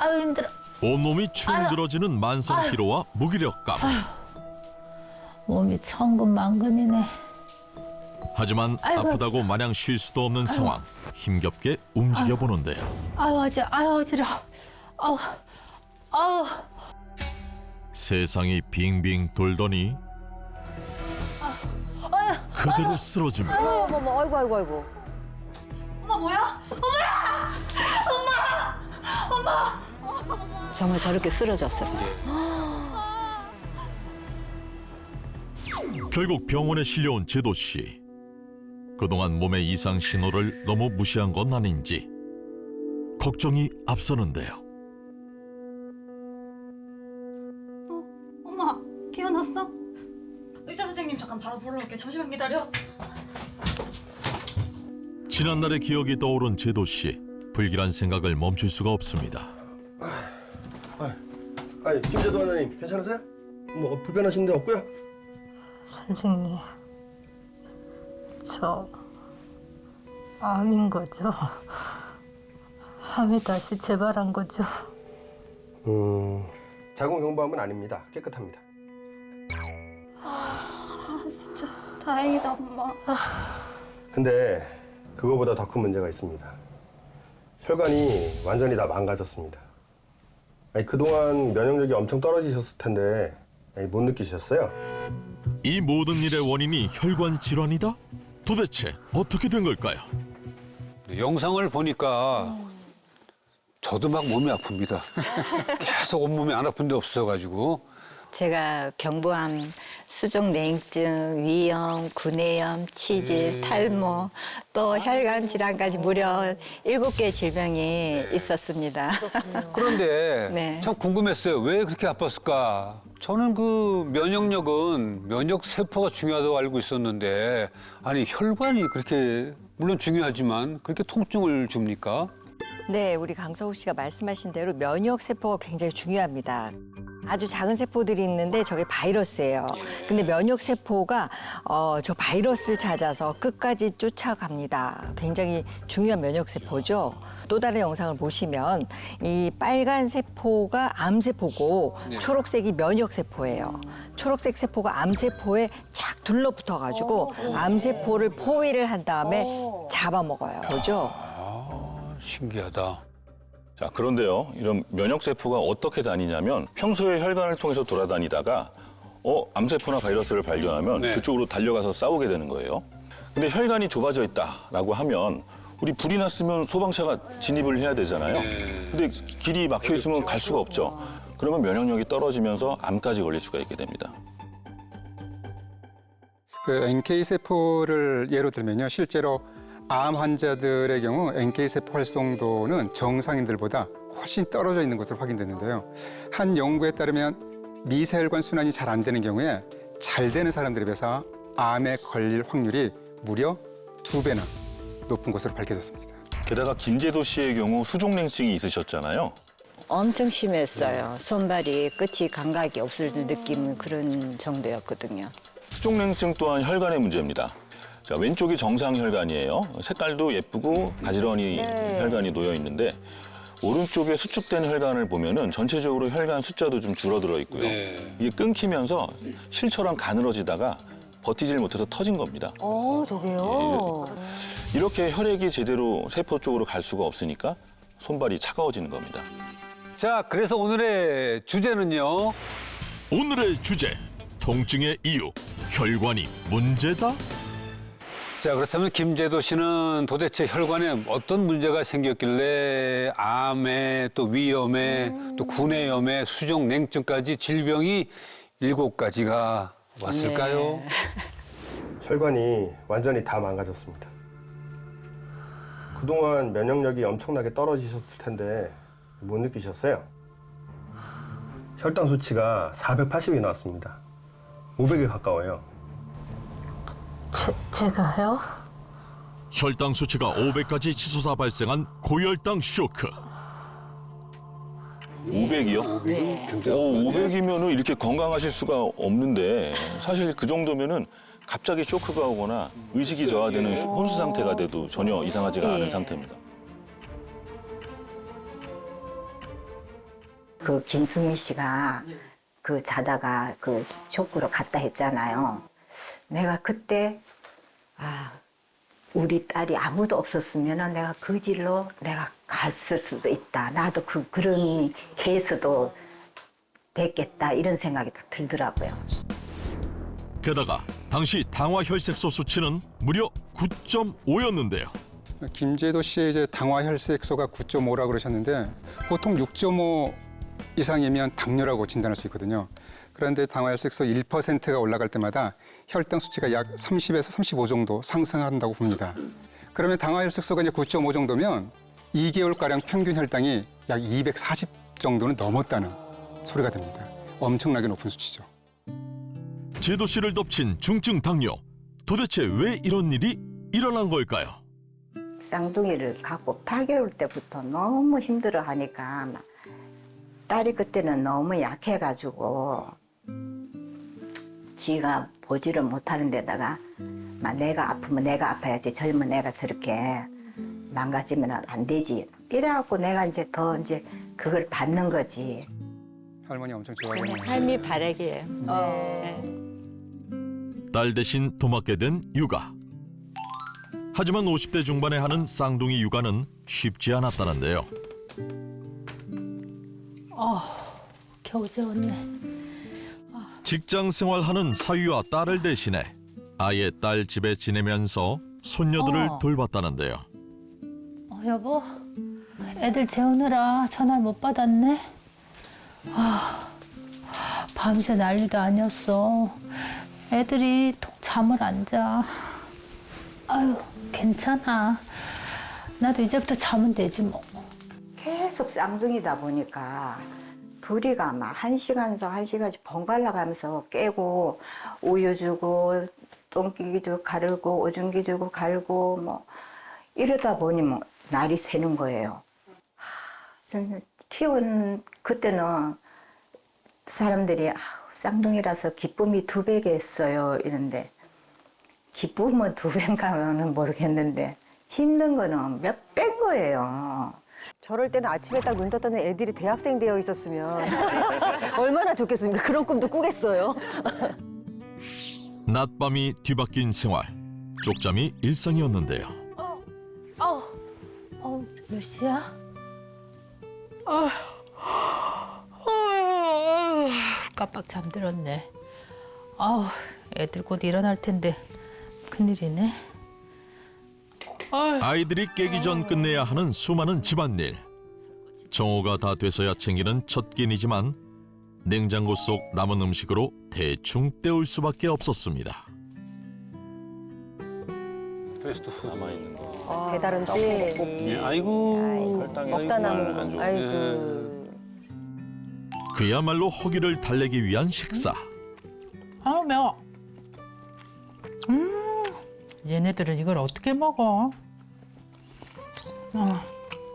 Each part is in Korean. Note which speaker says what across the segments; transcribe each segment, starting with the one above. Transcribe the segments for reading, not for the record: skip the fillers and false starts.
Speaker 1: 아유 힘들어.
Speaker 2: 온몸이 충들어지는 만성 피로와 무기력감.
Speaker 1: 몸이 천근만근이네.
Speaker 2: 하지만
Speaker 1: 아이고.
Speaker 2: 아프다고 마냥 쉴 수도 없는 상황. 힘겹게 움직여 보는데요.
Speaker 1: 아유 어지러. 아우.
Speaker 2: 세상이 빙빙 돌더니 그대로 쓰러집니다.
Speaker 3: 어머, 아이고.
Speaker 4: 정말 저렇게 쓰러졌었어요.
Speaker 2: 결국 병원에 실려온 제도 씨. 그동안 몸의 이상 신호를 너무 무시한 건 아닌지 걱정이 앞서는데요.
Speaker 5: 엄마, 깨어났어? 의사 선생님 잠깐 바로 불러올게. 잠시만 기다려.
Speaker 2: 지난날의 기억이 떠오른 제도 씨. 불길한 생각을 멈출 수가 없습니다.
Speaker 6: 아니 김재도 원장님 괜찮으세요? 뭐 불편하신 데 없고요?
Speaker 1: 선생님, 저 암인 거죠? 암이 다시 재발한 거죠?
Speaker 6: 자궁 경부암은 아닙니다. 깨끗합니다.
Speaker 5: 진짜 다행이다, 엄마.
Speaker 6: 근데 그거보다 더 큰 문제가 있습니다. 혈관이 완전히 다 망가졌습니다. 아니, 그동안 면역력이 엄청 떨어지셨을 텐데 못 느끼셨어요?
Speaker 2: 이 모든 일의 원인이 혈관 질환이다? 도대체 어떻게 된 걸까요?
Speaker 7: 영상을 보니까 저도 막 몸이 아픕니다. 계속 온몸이 안 아픈 데 없어가지고.
Speaker 4: 제가 경부암, 수족냉증, 위염, 구내염, 치질, 탈모, 또 혈관 질환까지 무려 7개의 질병이 있었습니다.
Speaker 7: 그런데
Speaker 4: 네.
Speaker 7: 참 궁금했어요. 왜 그렇게 아팠을까? 저는 그 면역력은 면역 세포가 중요하다고 알고 있었는데 아니 혈관이 그렇게 물론 중요하지만 그렇게 통증을 줍니까?
Speaker 3: 네, 우리 강서우 씨가 말씀하신 대로 면역 세포가 굉장히 중요합니다. 아주 작은 세포들이 있는데 저게 바이러스예요. 근데 면역 세포가 저 바이러스를 찾아서 끝까지 쫓아갑니다. 굉장히 중요한 면역 세포죠. 또 다른 영상을 보시면 이 빨간 세포가 암세포고 초록색이 면역 세포예요. 초록색 세포가 암세포에 착 둘러붙어 가지고 암세포를 포위를 한 다음에 잡아먹어요. 보죠?
Speaker 7: 신기하다.
Speaker 8: 자, 그런데요. 이런 면역세포가 어떻게 다니냐면 평소에 혈관을 통해서 돌아다니다가 암세포나 바이러스를 발견하면
Speaker 7: 네.
Speaker 8: 그쪽으로 달려가서 싸우게 되는 거예요. 근데 혈관이 좁아져 있다라고 하면 우리 불이 났으면 소방차가 진입을 해야 되잖아요. 근데 길이 막혀 있으면 갈 수가 없죠. 그러면 면역력이 떨어지면서 암까지 걸릴 수가 있게 됩니다.
Speaker 9: 그 NK 세포를 예로 들면요, 실제로 암 환자들의 경우 NK 세포 활성도는 정상인들보다 훨씬 떨어져 있는 것으로 확인됐는데요. 한 연구에 따르면 미세혈관 순환이 잘 안 되는 경우에 잘 되는 사람들에 비해서 암에 걸릴 확률이 무려 2배나 높은 것으로 밝혀졌습니다.
Speaker 8: 게다가 김재도 씨의 경우 수족냉증이 있으셨잖아요.
Speaker 4: 엄청 심했어요. 손발이 끝이 감각이 없을 느낌 그런 정도였거든요.
Speaker 8: 수족냉증 또한 혈관의 문제입니다. 자, 왼쪽이 정상 혈관이에요. 색깔도 예쁘고 가지런히 혈관이 놓여 있는데 오른쪽에 수축된 혈관을 보면은 전체적으로 혈관 숫자도 좀 줄어들어 있고요. 이게 끊기면서 실처럼 가늘어지다가 버티질 못해서 터진 겁니다.
Speaker 3: 저게요.
Speaker 8: 이렇게 혈액이 제대로 세포 쪽으로 갈 수가 없으니까 손발이 차가워지는 겁니다.
Speaker 7: 자, 그래서 오늘의 주제는요.
Speaker 2: 오늘의 주제, 통증의 이유, 혈관이 문제다?
Speaker 7: 자, 그렇다면 김재도 씨는 도대체 혈관에 어떤 문제가 생겼길래 암에 또 위염에 또 구내염에 수족냉증까지 질병이 7가지가 왔을까요?
Speaker 4: 네.
Speaker 6: 혈관이 완전히 다 망가졌습니다. 그동안 면역력이 엄청나게 떨어지셨을 텐데 못 느끼셨어요? 혈당 수치가 480이 나왔습니다. 500에 가까워요.
Speaker 1: 제가요?
Speaker 2: 혈당 수치가 500까지 치솟아 발생한 고혈당 쇼크.
Speaker 8: 500이요?
Speaker 4: 네.
Speaker 8: 500이면은 이렇게 건강하실 수가 없는데 사실 그 정도면은 갑자기 쇼크가 오거나 의식이 저하되는 혼수 상태가 돼도 전혀 이상하지가 않은 상태입니다.
Speaker 10: 그 김수미 씨가 그 자다가 그 족구로 갔다 했잖아요. 내가 그때 우리 딸이 아무도 없었으면 내가 그 길로 내가 갔을 수도 있다. 나도 그런 케이스도 됐겠다 이런 생각이 딱 들더라고요.
Speaker 2: 게다가 당시 당화혈색소 수치는 무려 9.5였는데요.
Speaker 9: 김제도 씨의 이제 당화혈색소가 9.5라고 그러셨는데 보통 6.5 이상이면 당뇨라고 진단할 수 있거든요. 그런데 당화혈색소 1%가 올라갈 때마다 혈당 수치가 약 30에서 35 정도 상승한다고 봅니다. 그러면 당화혈색소가 이제 9.5 정도면 2개월가량 평균 혈당이 약 240 정도는 넘었다는 소리가 됩니다. 엄청나게 높은 수치죠.
Speaker 2: 제도 씨를 덮친 중증 당뇨. 도대체 왜 이런 일이 일어난 걸까요?
Speaker 10: 쌍둥이를 갖고 8개월 때부터 너무 힘들어 하니까 딸이 그때는 너무 약해가지고 지가 보지를 못하는 데다가 내가 아프면 내가 아파야지 젊은 애가 저렇게 망가지면 안 되지. 이래갖고 내가 이제 더 이제 그걸 받는 거지.
Speaker 9: 할머니 엄청 좋아하겠네요.
Speaker 4: 할미 바라기예요.
Speaker 2: 딸 대신 도맡게 된 육아. 하지만 50대 중반에 하는 쌍둥이 육아는 쉽지 않았다는데요.
Speaker 1: 겨우 재웠네.
Speaker 2: 직장 생활하는 사위와 딸을 대신해 아예 딸 집에 지내면서 손녀들을 돌봤다는데요.
Speaker 1: 여보, 애들 재우느라 전화를 못 받았네. 밤새 난리도 아니었어. 애들이 통 잠을 안 자. 아유, 괜찮아. 나도 이제부터 자면 되지 뭐.
Speaker 10: 계속 쌍둥이다 보니까 둘이가 막 1시간에서 1시간씩 번갈아 가면서 깨고 우유 주고 똥기도 가르고 오줌기 주고 갈고 뭐 이러다 보니 뭐 날이 새는 거예요. 저는 키운 그때는 사람들이 쌍둥이라서 기쁨이 2배겠어요 이런데 기쁨은 2배인가는 모르겠는데 힘든 거는 몇 배인 거예요.
Speaker 3: 저럴 때는 아침에 딱 눈 떴더니 애들이 대학생 되어 있었으면 얼마나 좋겠습니까? 그런 꿈도 꾸겠어요.
Speaker 2: 낮밤이 뒤바뀐 생활. 쪽잠이 일상이었는데요.
Speaker 1: 몇 시야? 깜빡 잠들었네. 애들 곧 일어날 텐데 큰일이네.
Speaker 2: 아이들이 깨기 전 끝내야 하는 수많은 집안일. 정오가 다 돼서야 챙기는 첫 끼니지만 냉장고 속 남은 음식으로 대충 때울 수밖에 없었습니다.
Speaker 7: 패스트푸드
Speaker 8: 남아있는 거.
Speaker 3: 배달 음식.
Speaker 8: 아이고. 혈당이
Speaker 3: 먹다 남은
Speaker 8: 안
Speaker 3: 거.
Speaker 8: 좋은.
Speaker 3: 아이고.
Speaker 2: 그야말로 허기를 달래기 위한 식사.
Speaker 1: 매워. 얘네들은 이걸 어떻게 먹어?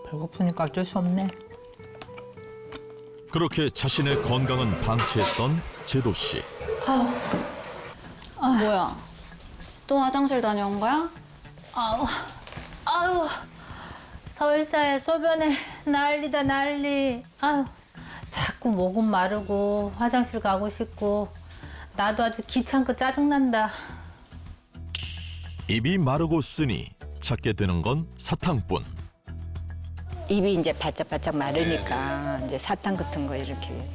Speaker 1: 배고프니까 어쩔 수 없네.
Speaker 2: 그렇게 자신의 건강은 방치했던 제도 씨.
Speaker 5: 뭐야? 또 화장실 다녀온 거야?
Speaker 1: 서울사에 소변에 난리다 난리. 자꾸 목은 마르고 화장실 가고 싶고 나도 아주 귀찮고 짜증난다.
Speaker 2: 입이 마르고 쓰니 찾게 되는 건 사탕뿐.
Speaker 4: 입이 이제 바짝바짝 마르니까 이제 사탕 같은 거 이렇게.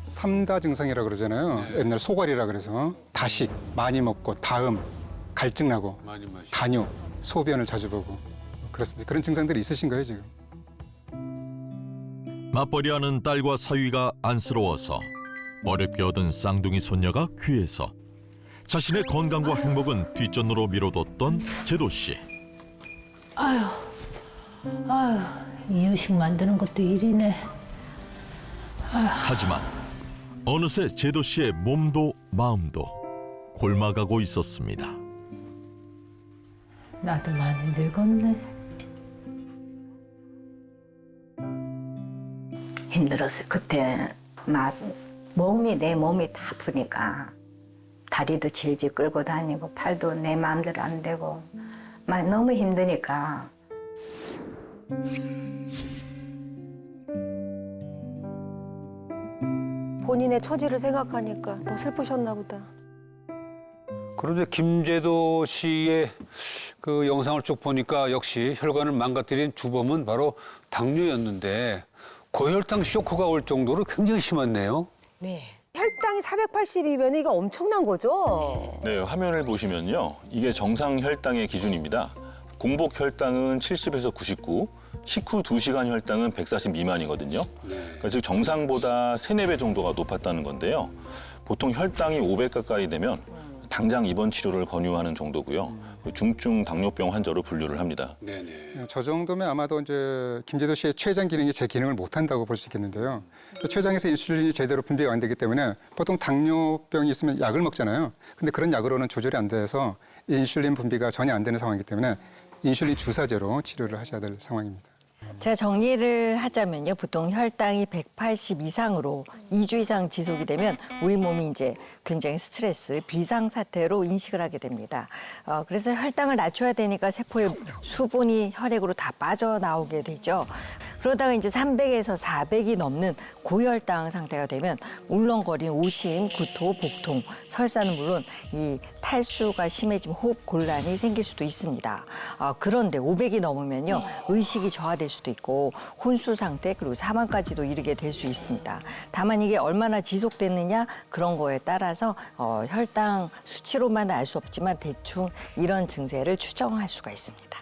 Speaker 9: 3다 증상이라고 그러잖아요. 옛날 소갈이라 그래서 다식 많이 먹고 다음 갈증 나고
Speaker 7: 많이 마시고.
Speaker 9: 다뇨 소변을 자주 보고 그렇습니다. 그런 증상들이 있으신가요 지금?
Speaker 2: 맞벌이하는 딸과 사위가 안쓰러워서 어렵게 얻은 쌍둥이 손녀가 귀해서 자신의 건강과 행복은 뒷전으로 미뤄뒀던 제도 씨.
Speaker 1: 이유식 만드는 것도 일이네.
Speaker 2: 하지만 어느새 제도 씨의 몸도 마음도 골마가고 있었습니다.
Speaker 1: 나도 많이 늙었네.
Speaker 10: 힘들었어요. 그때 막 내 몸이 다 아프니까 다리도 질질 끌고 다니고 팔도 내 마음대로 안 되고 막 너무 힘드니까
Speaker 3: 본인의 처지를 생각하니까 더 슬프셨나 보다.
Speaker 7: 그런데 김제도 씨의 그 영상을 쭉 보니까 역시 혈관을 망가뜨린 주범은 바로 당뇨였는데 고혈당 쇼크가 올 정도로 굉장히 심했네요.
Speaker 3: 네.
Speaker 11: 혈당이 480이면 이거 엄청난 거죠?
Speaker 8: 네, 화면을 보시면요. 이게 정상 혈당의 기준입니다. 공복 혈당은 70에서 99, 식후 2시간 혈당은 140 미만이거든요. 그러니까 즉 정상보다 3, 4배 정도가 높았다는 건데요. 보통 혈당이 500 가까이 되면 당장 입원 치료를 권유하는 정도고요. 중증 당뇨병 환자로 분류를 합니다.
Speaker 9: 저 정도면 아마도 이제 김제도 씨의 췌장 기능이 제 기능을 못한다고 볼 수 있겠는데요. 췌장에서 인슐린이 제대로 분비가 안 되기 때문에 보통 당뇨병이 있으면 약을 먹잖아요. 근데 그런 약으로는 조절이 안 돼서 인슐린 분비가 전혀 안 되는 상황이기 때문에 인슐린 주사제로 치료를 하셔야 될 상황입니다.
Speaker 3: 제가 정리를 하자면요. 보통 혈당이 180 이상으로 2주 이상 지속이 되면 우리 몸이 이제 굉장히 스트레스, 비상사태로 인식을 하게 됩니다. 그래서 혈당을 낮춰야 되니까 세포의 수분이 혈액으로 다 빠져나오게 되죠. 그러다가 이제 300에서 400이 넘는 고혈당 상태가 되면 울렁거리는 오심, 구토, 복통, 설사는 물론 이 탈수가 심해지면 호흡 곤란이 생길 수도 있습니다. 그런데 500이 넘으면요. 의식이 저하될 수도 있고 혼수 상태 그리고 사망까지도 이르게 될 수 있습니다. 다만 이게 얼마나 지속됐느냐 그런 거에 따라서 혈당 수치로만 알 수 없지만 대충 이런 증세를 추정할 수가 있습니다.